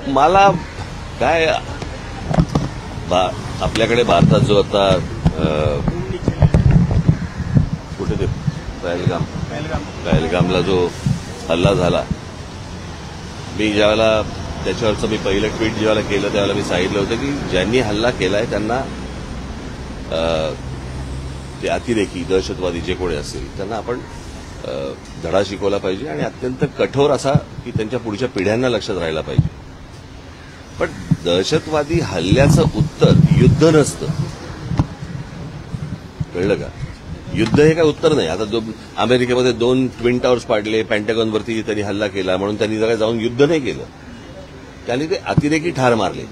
मला काय आपल्याकडे भारतात जो आता कुठे ते पहलगामला जो हल्ला झाला, मी ज्यावेळेला त्याच्यावरचं मी पहिलं ट्विट जेव्हा केलं त्यावेळेला मी सांगितलं होतं की ज्यांनी हल्ला केलाय त्यांना ते अतिरेकी दहशतवादी जे कोणी असतील त्यांना आपण धडा शिकवला पाहिजे आणि अत्यंत कठोर असा की त्यांच्या पुढच्या पिढ्यांना लक्षात राहायला पाहिजे. पण दहशतवादी हल्ल्याचं उत्तर युद्ध नसतं, कळलं का? युद्ध हे काय उत्तर नाही. आता अमेरिकेमध्ये 2 ट्विन टावर्स पाडले, पेंटागॉनवरती त्यांनी हल्ला केला म्हणून त्यांनी जरा जाऊन युद्ध नाही केलं, त्यांनी ते अतिरेकी ठार मारले.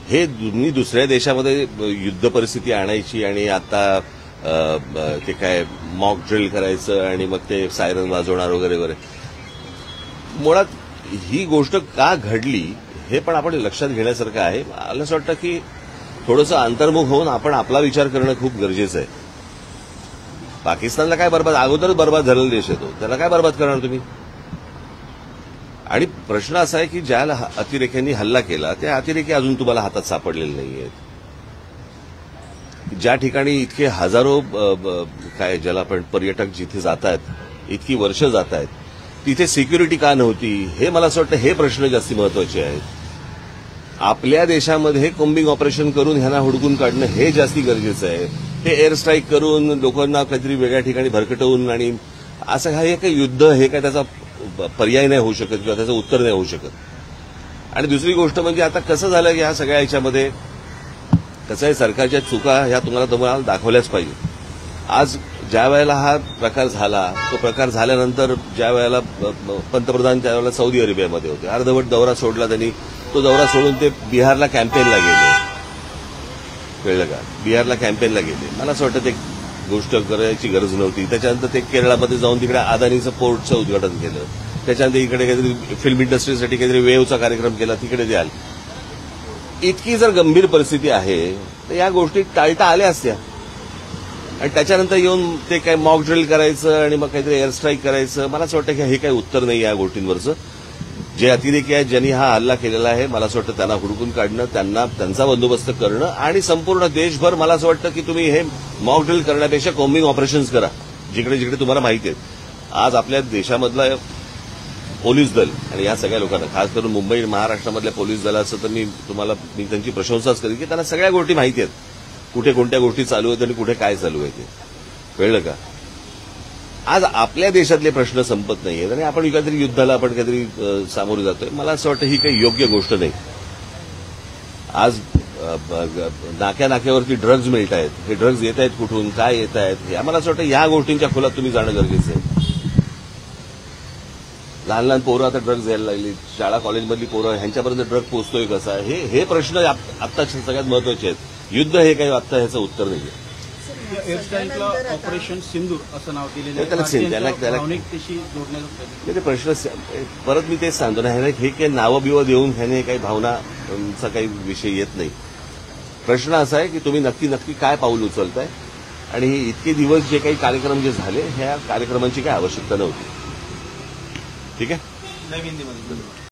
हे तुम्ही दुसऱ्या देशामध्ये युद्ध परिस्थिती आणायची आणि आता ते काय मॉक ड्रिल करायचं आणि मग ते सायरन वाजवणार वगैरे वगैरे. मुळात ही गोष्ट का घडली हे पण आपण लक्षात घेण्यासारखं आहे. मला असं वाटतं की थोडंसं अंतर्मुख होऊन आपण आपला विचार करणं खूप गरजेचं आहे. पाकिस्तानला काय अगोदरच बर्बाद झालेला देश आहे तो, त्याला काय बर्बाद करणार तुम्ही? आणि प्रश्न असा आहे की ज्या अतिरेक्यांनी हल्ला केला त्या अतिरेकी अजून तुम्हाला हातात सापडलेले नाहीयेत. ज्या ठिकाणी इतके हजारो काय ज्याला आपण पर्यटक जिथे जात आहेत, इतकी वर्ष जात आहेत, तिथे सिक्युरिटी का नव्हती हे मला असं वाटतं हे प्रश्न जास्ती महत्वाचे आहेत. आपल्या देशामध्ये कोम्बिंग ऑपरेशन करून ह्यांना हुडकून काढणं हे जास्ती गरजेचं आहे. हे एअर स्ट्राईक करून लोकांना काहीतरी वेगळ्या ठिकाणी भरकटवून आणि असं हे काही युद्ध हे काय त्याचा पर्याय नाही होऊ शकत किंवा त्याचं उत्तर नाही होऊ शकत. आणि दुसरी गोष्ट म्हणजे आता कसं झालं की ह्या सगळ्या याच्यामध्ये कसं आहे, सरकारच्या चुका ह्या तुम्हाला दाखवल्याच पाहिजे. आज ज्या वेळेला हा प्रकार झाला, तो प्रकार झाल्यानंतर ज्या वेळेला पंतप्रधान त्यावेळेला सौदी अरेबियामध्ये होते, अर्धवट दौरा सोडला त्यांनी. तो दौरा सोडून ते बिहारला कॅम्पेनला गेले, कळलं का? बिहारला कॅम्पेनला गेले. मला असं वाटतं ते गोष्ट करायची गरज नव्हती. त्याच्यानंतर ते केरळमध्ये जाऊन तिकडे अदानीचं पोर्टचं उद्घाटन केलं. त्याच्यानंतर इकडे काहीतरी फिल्म इंडस्ट्रीसाठी काहीतरी वेव्हचा कार्यक्रम केला, तिकडे द्याल. इतकी जर गंभीर परिस्थिती आहे तर या गोष्टी टाळता आल्या असत्या. आणि त्याच्यानंतर येऊन ते काय मॉक ड्रिल करायचं आणि मग काहीतरी एअर स्ट्राईक करायचं, मला असं वाटतं की हे काही उत्तर नाही या गोष्टींवरचं. जे अतिरेकी आहेत ज्यांनी हा हल्ला केलेला आहे, मला असं वाटतं त्यांना हुडकून काढणं, त्यांचा बंदोबस्त करणं आणि संपूर्ण देशभर मला असं वाटतं की तुम्ही हे मॉक ड्रिल करण्यापेक्षा कॉम्बिंग ऑपरेशन्स करा जिकडे जिकडे तुम्हाला माहिती आहेत. आज आपल्या देशामधला पोलीस दल आणि या सगळ्या लोकांना, खास करून मुंबई महाराष्ट्रामधल्या पोलीस दलाचं तर मी त्यांची प्रशंसाच करेन की त्यांना सगळ्या गोष्टी माहिती आहेत, कुठे कोणत्या गोष्टी चालू आहेत आणि कुठे काय चालू आहे ते, कळलं का? आज आपल्या देशातले प्रश्न संपत नाहीयेत आणि आपण काहीतरी युद्धाला आपण काहीतरी सामोरे जातोय. मला असं वाटतं ही काही योग्य गोष्ट नाही. आज नाक्यावरती ड्रग्ज मिळत आहेत, हे ड्रग्ज येत आहेत कुठून, काय येत आहेत, मला असं वाटतं या गोष्टींच्या खोलात तुम्ही जाणं गरजेचं आहे. लहान लहान पोरं आता ड्रग्ज घ्यायला लागली, शाळा कॉलेजमधली पोरं, ह्यांच्यापर्यंत ड्रग पोहोचतोय कसा, हे प्रश्न आत्ता सगळ्यात महत्वाचे आहेत. युद्ध हे काही आत्ता ह्याचं उत्तर नाहीये. एअर स्ट्राईकला ऑपरेशन सिंदूर असं नाव दिलेलं आहे. ते प्रश्न परत मी तेच सांगतो ना, हे काही नावं बिवं देऊन ह्याने काही भावनाचा काही विषय येत नाही. प्रश्न असा आहे की तुम्ही नक्की काय पाऊल उचलताय आणि इतके दिवस जे काही कार्यक्रम जे झाले ह्या कार्यक्रमांची काय आवश्यकता नव्हती. ठीक आहे.